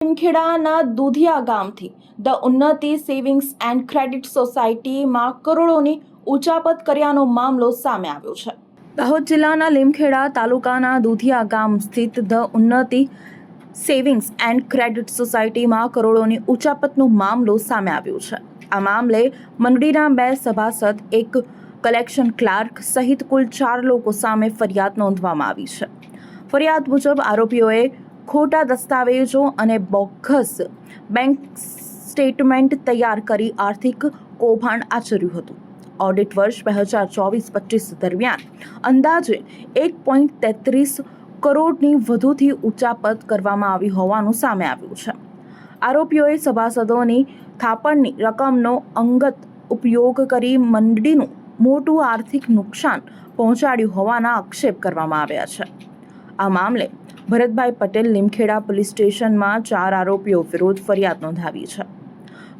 લીમખેડાના દુધિયા ગામથી ધ ઉન્નતિ savings and credit સોસાયટીમાં કરોડોની ઉચાપત કર્યાનો મામલો સામે આવ્યો છે। દાહોદ જિલ્લાના લીમખેડા તાલુકાના દુધિયા ગામ સ્થિત ધ ઉન્નતિ સેવિંગ્સ એન્ડ ક્રેડિટ સોસાયટીમાં કરોડોની ઉચાપતનો મામલો સામે આવ્યો છે। આ મામલે મંડળીના 2 સભાસદ, એક કલેક્શન ક્લાર્ક સહિત કુલ 4 લોકો સામે ફરિયાદ નોંધવામાં આવી છે। ફરિયાદ મુજબ આરોપીઓએ ખોટા દસ્તાવેજો અને બોગસ બેંક સ્ટેટમેન્ટ તૈયાર કરી આર્થિક કૌભાંડ આચર્યું હતું। ઓડિટ વર્ષ 2024-25 દરમિયાન અંદાજે 1.33 કરોડની વધુથી ઉચાપત કરવામાં આવી હોવાનું સામે આવ્યું છે। આરોપીઓએ સભાસદોની થાપણની રકમનો અંગત ઉપયોગ કરી મંડળીનું મોટું આર્થિક નુકસાન પહોંચાડ્યું હોવાના આક્ષેપ કરવામાં આવ્યા છે। આ મામલે ભરતભાઈ પટેલ લીમખેડા પોલીસ સ્ટેશનમાં 4 આરોપીઓ વિરુદ્ધ ફરિયાદ નોંધાવી છે।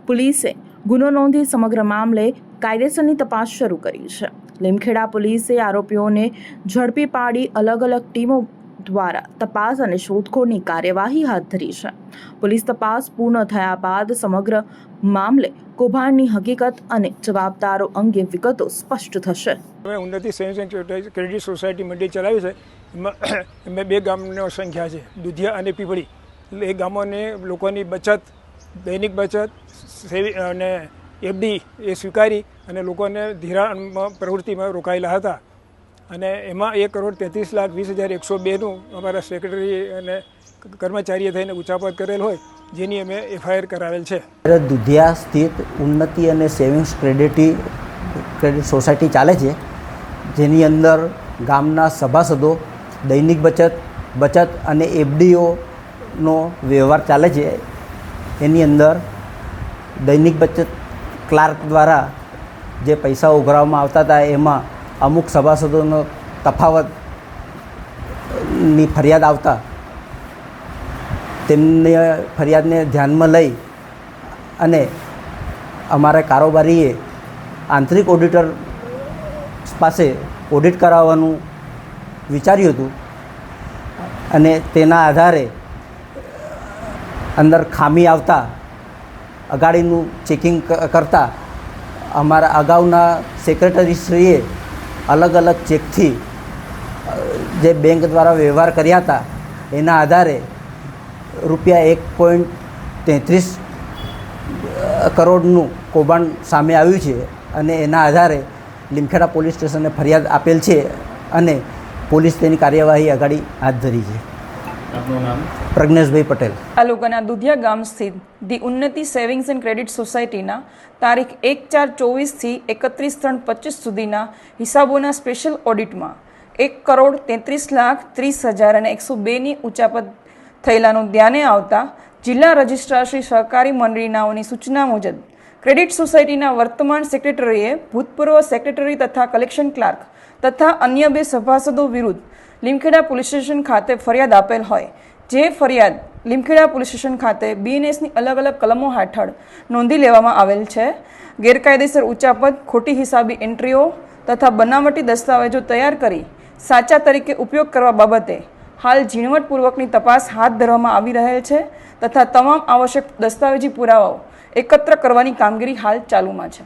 પોલીસે ગુનો નોંધી સમગ્ર મામલે કાયદેસરની તપાસ શરૂ કરી છે। લીમખેડા પોલીસે આરોપીઓને ઝડપી પાડી અલગ-અલગ ટીમો દ્વારા તપાસ અને શોધખોળની કાર્યવાહી હાથ ધરી છે। પોલીસ તપાસ પૂર્ણ થયા બાદ સમગ્ર મામલે કૌભાંડની હકીકત અને જવાબદારો અંગે વિગતો સ્પષ્ટ થશે। ઉન્નતિ સેવિંગ્સ એન્ડ ક્રેડિટ સોસાયટી મંડળી ચલાવી છે। એમાં 2 ગામની સંખ્યા છે, દુધિયા અને પીપળી। એટલે એ ગામોને લોકોની બચત, દૈનિક બચત, સેવિંગ અને એફડી એ સ્વીકારી અને લોકોને ધિરાણમાં પ્રવૃત્તિમાં રોકાયેલા હતા। અને એમાં 1,33,20,102નું અમારા સેક્રેટરી અને કર્મચારીએ થઈને ઉચાપત કરેલ હોય, જેની અમે FIR કરાવેલ છે। દુધિયા સ્થિત ઉન્નતિ અને સેવિંગ્સ ક્રેડિટ સોસાયટી ચાલે છે, જેની અંદર ગામના સભાસદો દૈનિક બચત અને એફડીઓનો વ્યવહાર ચાલે છે। એની અંદર દૈનિક બચત ક્લાર્ક દ્વારા જે પૈસા ઉઘરાવવામાં આવતા હતા એમાં અમુક સભાસદોનો તફાવતની ફરિયાદ આવતા તેમની ફરિયાદને ધ્યાનમાં લઈ અને અમારા કારોબારીએ આંતરિક ઓડિટર પાસે ઓડિટ કરાવવાનું વિચાર્યું હતું અને તેના આધારે અંદર ખામી આવતા અગાડીનું ચેકિંગ કરતાં અમારા અગાઉના સેક્રેટરીશ્રીએ અલગ ચેકથી જે બેંક દ્વારા વ્યવહાર કર્યા હતા એના આધારે રૂપિયા 1.33 કરોડનું કૌભાંડ સામે આવ્યું છે અને એના આધારે લીમખેડા પોલીસ સ્ટેશને ફરિયાદ આપેલ છે અને પોલીસ તેની કાર્યવાહી આગળ હાથ ધરી છે। આપનું નામ? પ્રજ્ઞેશભાઈ પટેલ। તાલુકાના દુધિયા ગામ સ્થિત ધી ઉન્નતિ સેવિંગ્સ એન્ડ ક્રેડિટ સોસાયટીના તારીખ 1/4/24થી 31/3/25 સુધીના હિસાબોના સ્પેશિયલ ઓડિટમાં 1,33,30,102ની ઉચાપત થયેલાનું ધ્યાને આવતા જિલ્લા રજિસ્ટ્રાર શ્રી સહકારી મંડળીનાઓની સૂચના મુજબ ક્રેડિટ સોસાયટીના વર્તમાન સેક્રેટરીએ ભૂતપૂર્વ સેક્રેટરી તથા કલેક્શન ક્લાર્ક તથા અન્ય 2 સભાસદો વિરુદ્ધ લીમખેડા પોલીસ સ્ટેશન ખાતે ફરિયાદ આપેલ હોય, જે ફરિયાદ લીમખેડા પોલીસ સ્ટેશન ખાતે BNSની અલગ કલમો હેઠળ નોંધી લેવામાં આવેલ છે। ગેરકાયદેસર ઉચાપત, ખોટી હિસાબી એન્ટ્રીઓ તથા બનાવટી દસ્તાવેજો તૈયાર કરી સાચા તરીકે ઉપયોગ કરવા બાબતે હાલ ઝીણવટપૂર્વકની તપાસ હાથ ધરવામાં આવી રહેલ છે તથા તમામ આવશ્યક દસ્તાવેજી પુરાવાઓ એકત્ર કરવાની કામગીરી હાલ ચાલુમાં છે।